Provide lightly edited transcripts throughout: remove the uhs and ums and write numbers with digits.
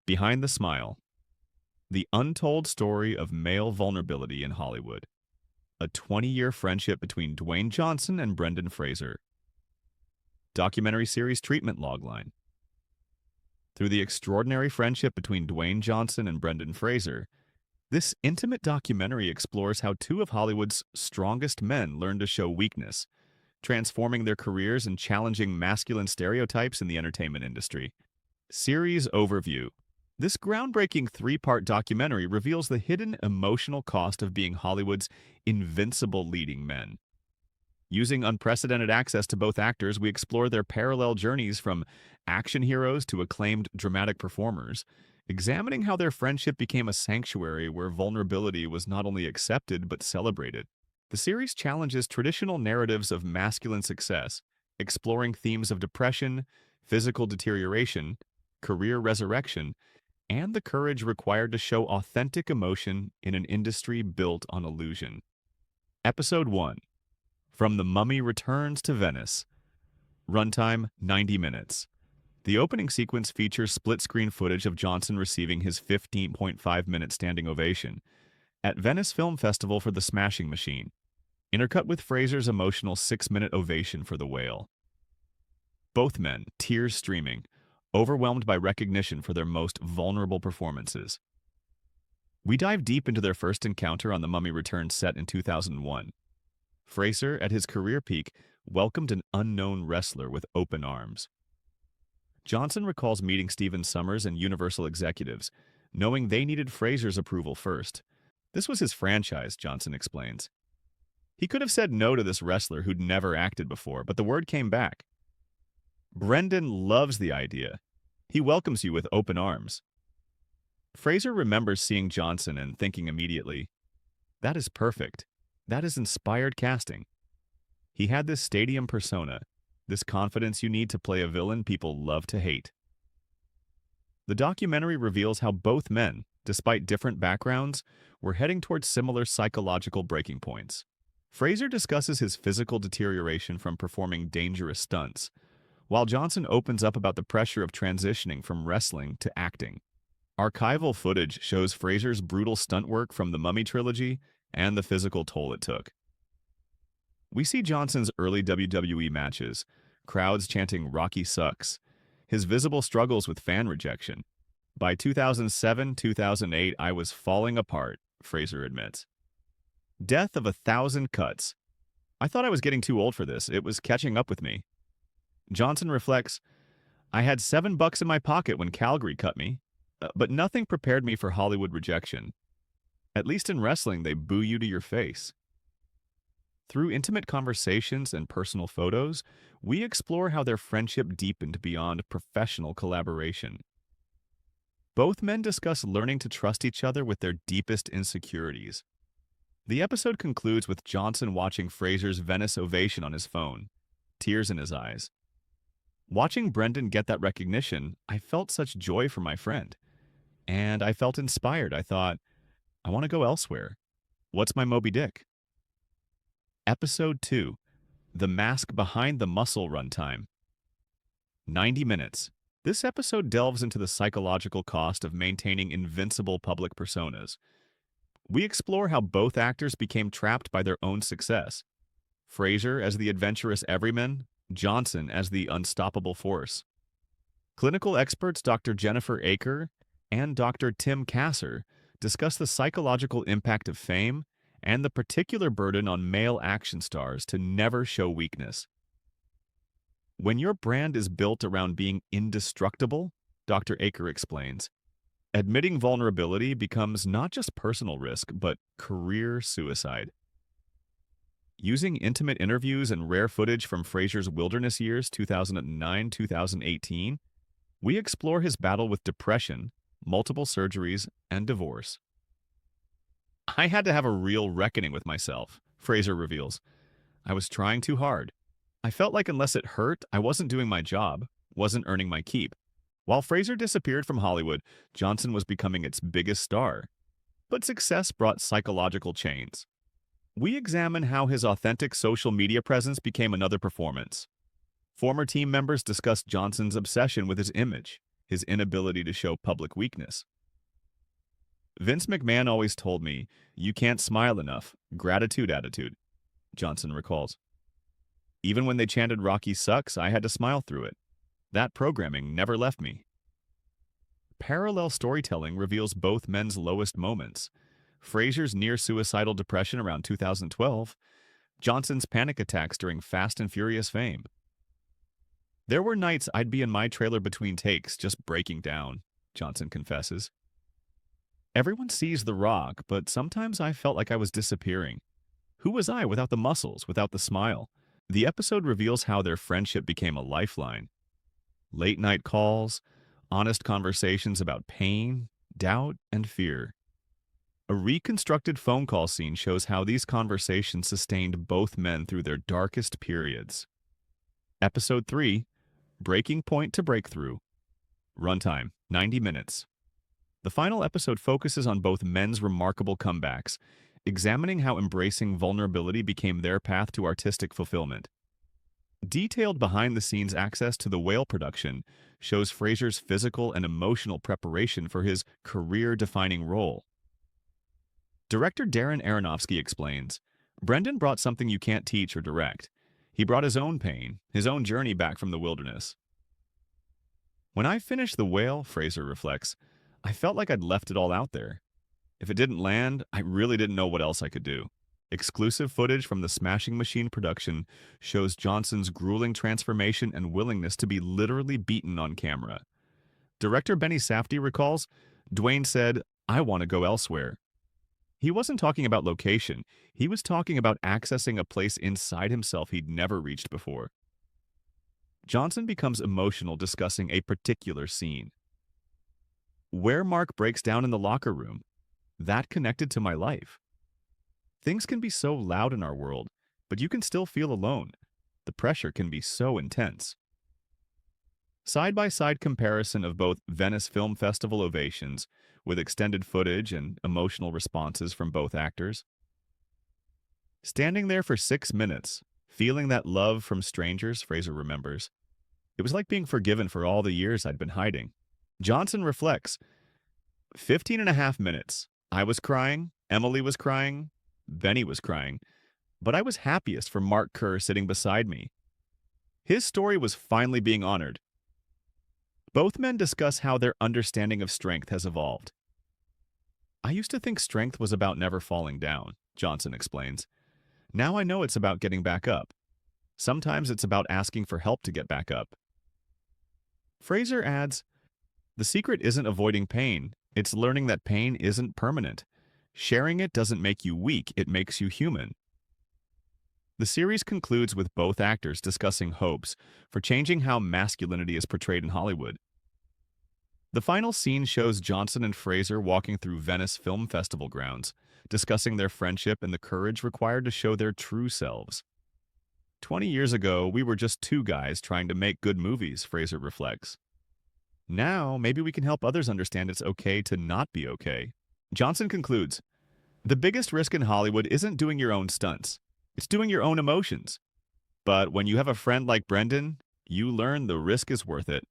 Behind the Smile, the untold story of male vulnerability in Hollywood. A 20-year friendship between Dwayne Johnson and Brendan Fraser. Documentary series treatment logline. Through the extraordinary friendship between Dwayne Johnson and Brendan Fraser, this intimate documentary explores how two of Hollywood's strongest men learned to show weakness, transforming their careers and challenging masculine stereotypes in the entertainment industry. Series Overview. This groundbreaking three-part documentary reveals the hidden emotional cost of being Hollywood's invincible leading men. Using unprecedented access to both actors, we explore their parallel journeys from action heroes to acclaimed dramatic performers, examining how their friendship became a sanctuary where vulnerability was not only accepted but celebrated. The series challenges traditional narratives of masculine success, exploring themes of depression, physical deterioration, career resurrection, and the courage required to show authentic emotion in an industry built on illusion. Episode 1. From the Mummy Returns to Venice. Runtime 90 minutes. The opening sequence features split-screen footage of Johnson receiving his 15.5-minute standing ovation at Venice Film Festival for The Smashing Machine, intercut with Fraser's emotional 6-minute ovation for The Whale. Both men, tears streaming, overwhelmed by recognition for their most vulnerable performances. We dive deep into their first encounter on The Mummy Returns set in 2001. Fraser, at his career peak, welcomed an unknown wrestler with open arms. Johnson recalls meeting Stephen Summers and Universal executives, knowing they needed Fraser's approval first. This was his franchise, Johnson explains. He could have said no to this wrestler who'd never acted before, but the word came back. Brendan loves the idea. He welcomes you with open arms. Fraser remembers seeing Johnson and thinking immediately, that is perfect. That is inspired casting. He had this stadium persona, this confidence you need to play a villain people love to hate. The documentary reveals how both men, despite different backgrounds, were heading towards similar psychological breaking points. Fraser discusses his physical deterioration from performing dangerous stunts, while Johnson opens up about the pressure of transitioning from wrestling to acting. Archival footage shows Fraser's brutal stunt work from the Mummy trilogy and the physical toll it took. We see Johnson's early WWE matches, crowds chanting "Rocky sucks," his visible struggles with fan rejection. By 2007-2008, I was falling apart, Fraser admits. Death of 1,000 cuts. I thought I was getting too old for this. It was catching up with me. Johnson reflects, I had $7 in my pocket when Calgary cut me, but nothing prepared me for Hollywood rejection. At least in wrestling, they boo you to your face. Through intimate conversations and personal photos, we explore how their friendship deepened beyond professional collaboration. Both men discuss learning to trust each other with their deepest insecurities. The episode concludes with Johnson watching Fraser's Venice ovation on his phone, tears in his eyes. Watching Brendan get that recognition, I felt such joy for my friend. And I felt inspired. I thought, I want to go elsewhere. What's my Moby Dick? Episode 2. The Mask Behind the Muscle runtime. 90 minutes. This episode delves into the psychological cost of maintaining invincible public personas. We explore how both actors became trapped by their own success. Fraser as the adventurous everyman, Johnson as the unstoppable force. Clinical experts Dr. Jennifer Aker and Dr. Tim Kasser discuss the psychological impact of fame and the particular burden on male action stars to never show weakness. When your brand is built around being indestructible, Dr. Aker explains, admitting vulnerability becomes not just personal risk, but career suicide. Using intimate interviews and rare footage from Fraser's wilderness years 2009-2018, we explore his battle with depression, multiple surgeries, and divorce. I had to have a real reckoning with myself, Fraser reveals. I was trying too hard. I felt like unless it hurt, I wasn't doing my job, wasn't earning my keep. While Fraser disappeared from Hollywood, Johnson was becoming its biggest star. But success brought psychological chains. We examine how his authentic social media presence became another performance. Former team members discussed Johnson's obsession with his image, his inability to show public weakness. Vince McMahon always told me, "You can't smile enough. Gratitude attitude," Johnson recalls. "Even when they chanted Rocky sucks, I had to smile through it. That programming never left me." Parallel storytelling reveals both men's lowest moments. Fraser's near-suicidal depression around 2012, Johnson's panic attacks during Fast and Furious fame. "There were nights I'd be in my trailer between takes, just breaking down," Johnson confesses. "Everyone sees The Rock, but sometimes I felt like I was disappearing. Who was I without the muscles, without the smile?" The episode reveals how their friendship became a lifeline. Late-night calls, honest conversations about pain, doubt, and fear. A reconstructed phone call scene shows how these conversations sustained both men through their darkest periods. Episode 3, Breaking Point to Breakthrough. Runtime, 90 minutes. The final episode focuses on both men's remarkable comebacks, examining how embracing vulnerability became their path to artistic fulfillment. Detailed behind-the-scenes access to the Whale production shows Fraser's physical and emotional preparation for his career-defining role. Director Darren Aronofsky explains, "Brendan brought something you can't teach or direct. He brought his own pain, his own journey back from the wilderness." "When I finished The Whale," Fraser reflects, "I felt like I'd left it all out there. If it didn't land, I really didn't know what else I could do." Exclusive footage from the Smashing Machine production shows Johnson's grueling transformation and willingness to be literally beaten on camera. Director Benny Safdie recalls, "Dwayne said, 'I want to go elsewhere.' He wasn't talking about location, he was talking about accessing a place inside himself he'd never reached before." Johnson becomes emotional discussing a particular scene. "Where Mark breaks down in the locker room, that connected to my life. Things can be so loud in our world, but you can still feel alone. The pressure can be so intense." Side-by-side comparison of both Venice Film Festival ovations, with extended footage and emotional responses from both actors. "Standing there for 6 minutes, feeling that love from strangers," Fraser remembers. "It was like being forgiven for all the years I'd been hiding." Johnson reflects, 15 and a half minutes. I was crying, Emily was crying, Benny was crying, but I was happiest for Mark Kerr sitting beside me. His story was finally being honored." Both men discuss how their understanding of strength has evolved. "I used to think strength was about never falling down," Johnson explains. "Now I know it's about getting back up. Sometimes it's about asking for help to get back up." Fraser adds, "The secret isn't avoiding pain, it's learning that pain isn't permanent. Sharing it doesn't make you weak, it makes you human." The series concludes with both actors discussing hopes for changing how masculinity is portrayed in Hollywood. The final scene shows Johnson and Fraser walking through Venice Film Festival grounds, discussing their friendship and the courage required to show their true selves. 20 years ago, we were just two guys trying to make good movies," Fraser reflects. "Now, maybe we can help others understand it's okay to not be okay." Johnson concludes, "The biggest risk in Hollywood isn't doing your own stunts. It's doing your own emotions. But when you have a friend like Brendan, you learn the risk is worth it."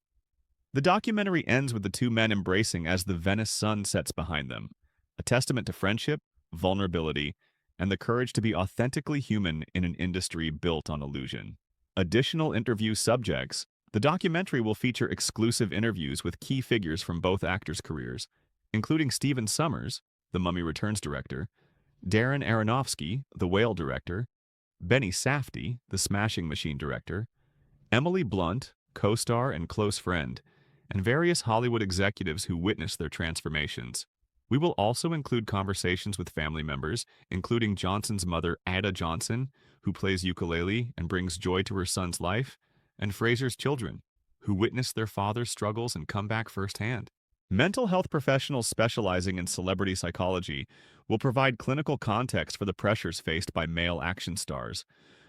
The documentary ends with the two men embracing as the Venice sun sets behind them, a testament to friendship, vulnerability, and the courage to be authentically human in an industry built on illusion. Additional interview subjects. The documentary will feature exclusive interviews with key figures from both actors' careers, including Stephen Sommers, The Mummy Returns director, Darren Aronofsky, The Whale director, Benny Safdie, The Smashing Machine director, Emily Blunt, co-star and close friend, and various Hollywood executives who witnessed their transformations. We will also include conversations with family members, including Johnson's mother, Ada Johnson, who plays ukulele and brings joy to her son's life, and Fraser's children, who witnessed their father's struggles and comeback firsthand. Mental health professionals specializing in celebrity psychology will provide clinical context for the pressures faced by male action stars,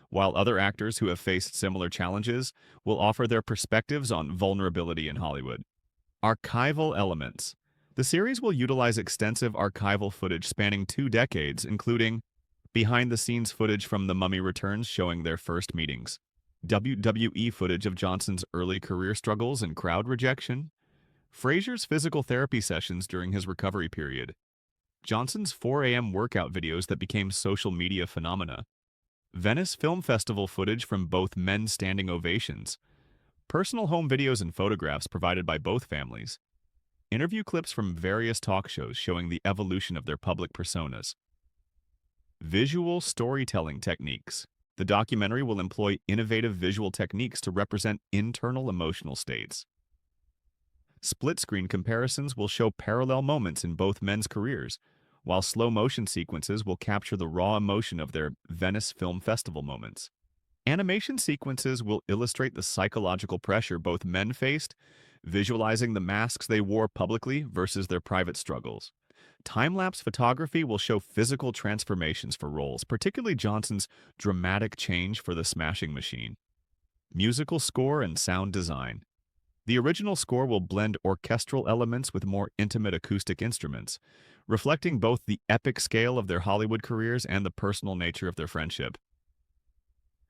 while other actors who have faced similar challenges will offer their perspectives on vulnerability in Hollywood. Archival elements. The series will utilize extensive archival footage spanning 2 decades, including behind-the-scenes footage from The Mummy Returns showing their first meetings, WWE footage of Johnson's early career struggles and crowd rejection, Fraser's physical therapy sessions during his recovery period, Johnson's 4 a.m. workout videos that became social media phenomena, Venice Film Festival footage from both men's standing ovations, personal home videos and photographs provided by both families, interview clips from various talk shows showing the evolution of their public personas. Visual storytelling techniques. The documentary will employ innovative visual techniques to represent internal emotional states. Split-screen comparisons will show parallel moments in both men's careers, while slow-motion sequences will capture the raw emotion of their Venice Film Festival moments. Animation sequences will illustrate the psychological pressure both men faced, visualizing the masks they wore publicly versus their private struggles. Time-lapse photography will show physical transformations for roles, particularly Johnson's dramatic change for the Smashing Machine. Musical score and sound design. The original score will blend orchestral elements with more intimate acoustic instruments, reflecting both the epic scale of their Hollywood careers and the personal nature of their friendship.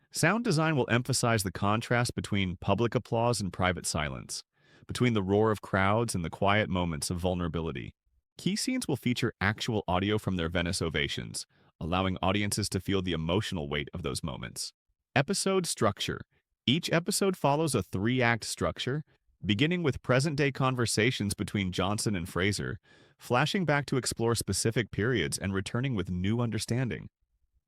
Sound design will emphasize the contrast between public applause and private silence, between the roar of crowds and the quiet moments of vulnerability. Key scenes will feature actual audio from their Venice ovations, allowing audiences to feel the emotional weight of those moments. Episode structure. Each episode follows a 3-act structure, beginning with present-day conversations between Johnson and Fraser, flashing back to explore specific periods and returning with new understanding.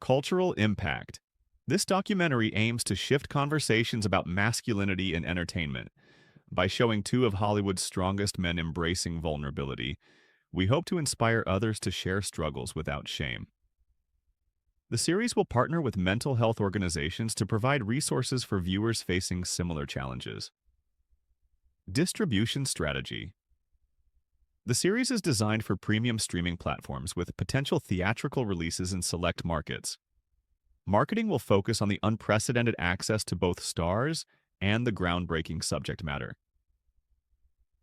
Cultural impact. This documentary aims to shift conversations about masculinity in entertainment. By showing two of Hollywood's strongest men embracing vulnerability, we hope to inspire others to share struggles without shame. The series will partner with mental health organizations to provide resources for viewers facing similar challenges. Distribution strategy. The series is designed for premium streaming platforms with potential theatrical releases in select markets. Marketing will focus on the unprecedented access to both stars and the groundbreaking subject matter.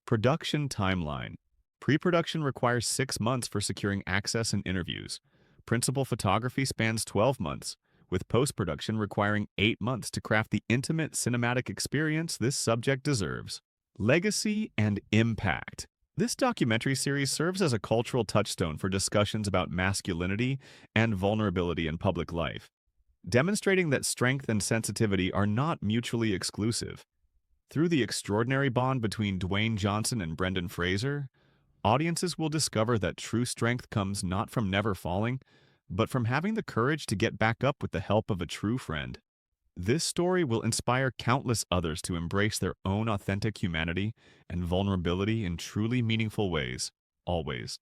Production timeline. Pre-production requires 6 months for securing access and interviews. Principal photography spans 12 months, with post-production requiring 8 months to craft the intimate cinematic experience this subject deserves. Legacy and impact. This documentary series serves as a cultural touchstone for discussions about masculinity and vulnerability in public life, demonstrating that strength and sensitivity are not mutually exclusive. Through the extraordinary bond between Dwayne Johnson and Brendan Fraser, audiences will discover that true strength comes not from never falling, but from having the courage to get back up with the help of a true friend. This story will inspire countless others to embrace their own authentic humanity and vulnerability in truly meaningful ways, always.